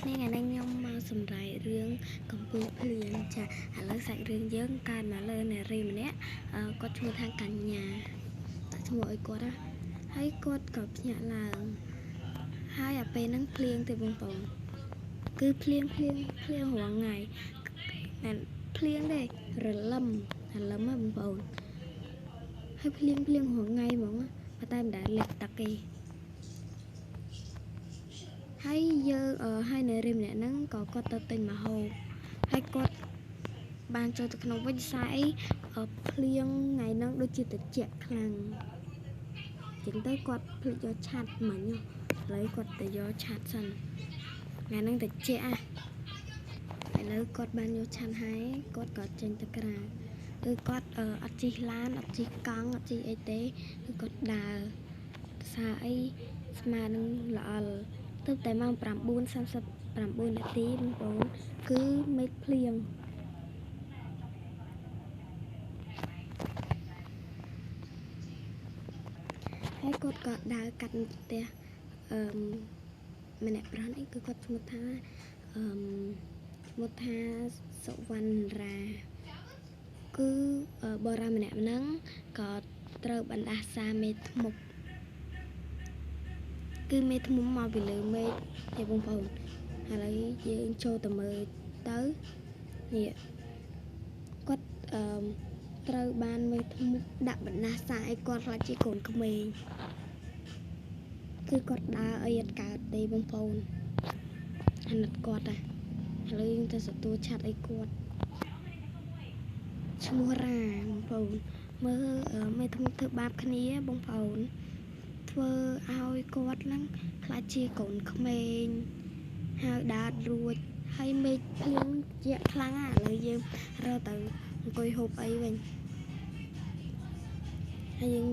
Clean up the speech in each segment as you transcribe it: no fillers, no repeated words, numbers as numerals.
នេះថ្ងៃនេះខ្ញុំមកសម្ដែងរឿងកំពូលភ្លៀងចាឥឡូវសាច់រឿងយើងកើតមកលើនារីម្នាក់គាត់ឈ្មោះថាកញ្ញាដាក់ឈ្មោះឲ្យគាត់ណាហើយគាត់ក៏ភ្ញាក់ឡើងហើយអាពេលហ្នឹងភ្លៀងទេបងប្អូនគឺភ្លៀងរាល់ថ្ងៃភ្លៀងទេរលឹមណាបងប្អូនហើយភ្លៀងរាល់ថ្ងៃហ្មងតែមិនដែលលិចទឹកទេហើយយើងហើយនារីម្នាក់ហ្នឹងក៏គាត់ទៅទិញម្ហូបហើយគាត់បានចូលទៅក្នុងវិញស្អីភ្លៀងថ្ងៃហ្នឹងដូចជាត្រជាក់ខ្លាំងចឹងទៅគាត់ភ្លេចយកឆាត់មិញឥឡូវគាត់ទៅយកឆាត់សិនថ្ងៃហ្នឹងត្រជាក់ឥឡូវគាត់បានយកឆាត់ហើយគាត់ក៏ចេញទៅក្រៅគឺគាត់អត់ជិះឡានអត់ជិះកង់អត់ជិះអីទេគឺគាត់ដើរសារអីស្មើនឹងល្អលទៅតែម៉ោង 9:39 នាទីបងប្អូនគឺមេឃភ្លៀងហើយគាត់ក៏ដើរកាត់ផ្ទះម្នាក់ប្រុសនេះគឺគាត់ឈ្មោះថាសុវណ្ណរាគឺបរិយាម្នាក់ហ្នឹងក៏ត្រូវបណ្ដាសាមេធ្មប់គឺមេធ្មប់មកពីលើមេឃទេបងប្អូនឥឡូវយើងចូលទៅមើលទៅនេះគាត់ត្រូវបានមេធ្មប់ដាក់បណ្ដាសាឲ្យគាត់ខ្លាចជាកូនក្មេងគឺគាត់ដើរអីអត់កើតទេបងប្អូនអាណិតគាត់ឥឡូវយើងទៅទទួលឆាត់អីគាត់ឈ្មោះរ៉ាបងប្អូនមើលមេធ្មប់ធ្វើបាបគ្នាបងប្អូនធ្វើឲ្យគាត់ហ្នឹងខ្លាចជាកូនក្មេងហើយដាតរួចហើយមេឃភ្លៀងជាក់ខ្លាំងឥឡូវយើងរើទៅអង្គុយហូបអីវិញហើយយើង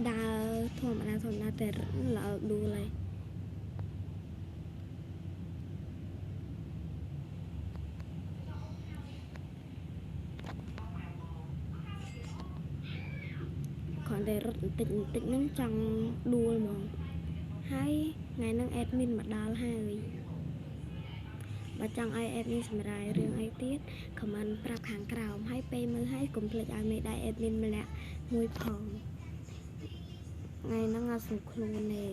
ដើរធម្មតាតែល្អដួលហើយគាត់តែរត់បន្តិចហ្នឹងចង់ដួលហ្មងហើយថ្ងៃហ្នឹងអេដមីនមកដល់ហើយបើចង់ឲ្យអេដមីនសម្រាយរឿងអីទៀតខមមិនប្រាប់ខាងក្រោមហើយពេលមើលហើយកុំភ្លេចឲ្យមេដៃអេដមីនម្នាក់មួយផងថ្ងៃហ្នឹងអត់ស្រួលខ្លួនទេ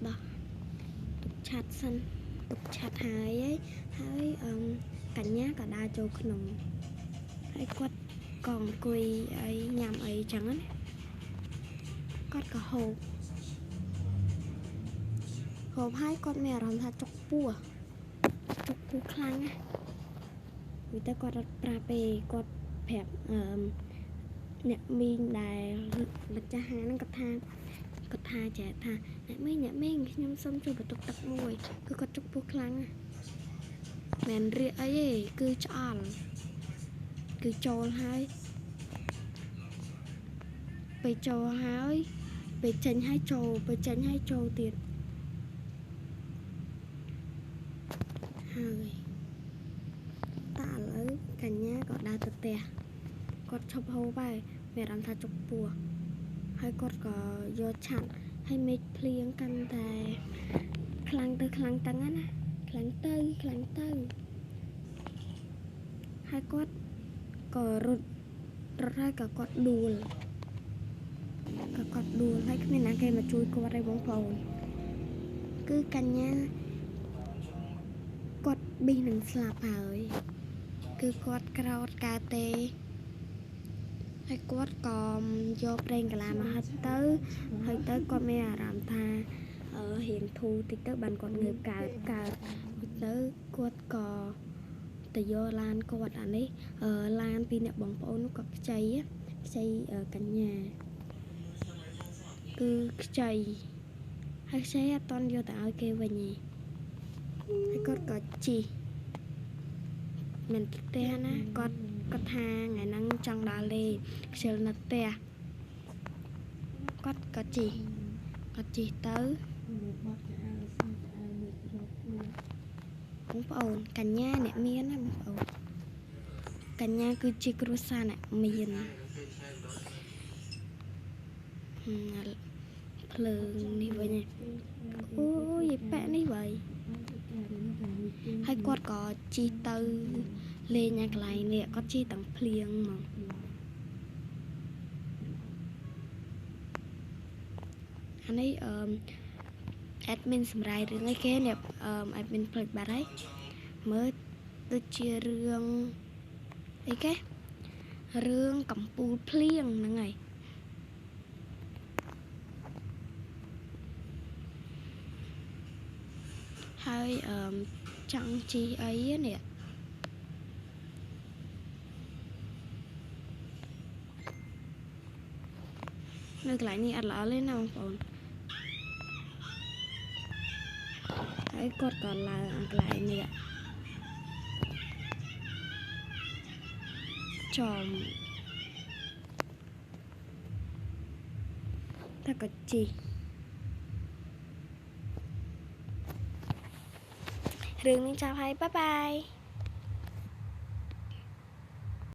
ដោះទុកឆាត់សិនទុកឆាត់ហើយកញ្ញាក៏ដើរចូលក្នុងហើយគាត់ក៏អង្គុយអីញ៉ាំអីចឹងណាគាត់ក៏ហូបហើយគាត់មានអារម្មណ៍ថាចុកពោះខ្លាំងណាvìតែគាត់អត់ប្រាប់ទេគាត់ប្រាប់អ្នកមីងដែលម្ចាស់ហាងហ្នឹងគាត់ថាចែកថាអ្នកមីងខ្ញុំសុំជួយបន្ទប់ទឹកមួយគឺគាត់ចុកពោះខ្លាំងណាមិនរៀកអីទេគឺឆ្អល់គឺចូលហើយពេលចូលហើយពេលចេញហើយចូលទៀតហើយតើឥឡូវកញ្ញាក៏ដើរទៅផ្ទះគាត់ឈប់ហូបហើយមានអារម្មណ៍ថាចុកពោះហើយគាត់ក៏យកឆាត់ហើយមេឃភ្លៀងកាន់តែខ្លាំងទៅណាខ្លាំងទៅហើយគាត់ក៏រត់ហើយក៏គាត់ដួលហើយគ្មានណាគេមកជួយគាត់ទេបងប្អូនគឺកញ្ញាគាត់ប៊ីសនឹងស្លាប់ហើយគឺគាត់ក្រោតកើតទេហើយគាត់ក៏យកប្រេងកាឡាមកហិតទៅហើយទៅគាត់មានអារម្មណ៍ថារៀងធូរតិចទៅបានគាត់ងើបកើតទៅគាត់ក៏ទៅយកឡានគាត់អានេះឡានពីអ្នកបងប្អូនគាត់ខ្ចីកញ្ញាគឺខ្ចីហើយខ្ចីអត់តន់យកទៅឲ្យគេវិញទេហើយគាត់ក៏ជីមិនផ្ទះណាគាត់ថាថ្ងៃហ្នឹងចង់ដល់លេខ្ជិលនៅផ្ទះគាត់ក៏ជីទៅ បងប្អូនកញ្ញាអ្នកមានណាបងប្អូនកញ្ញាគឺជាគ្រួសារអ្នកមានភ្លើងនេះវិញអូយប៉ែនេះវិញ ហើយគាត់ក៏ជីទៅលេងកន្លែងនេះគាត់ជីទាំងភ្លៀងមកអានេះadmin សម្រាប់រឿងអីគេនេះadmin ផ្លេចបាត់ហើយមើលដូចជារឿងអីគេរឿងកំពូលភ្លៀងហ្នឹងហើយហើយចង់ជីអីនេះនៅកន្លែងនេះអត់ល្អទេណាបងប្អូនហើយគាត់ក៏ឡើងកន្លែងនេះចំតែក៏ជីរឿងនេះចាប់ហើយបាយបាយ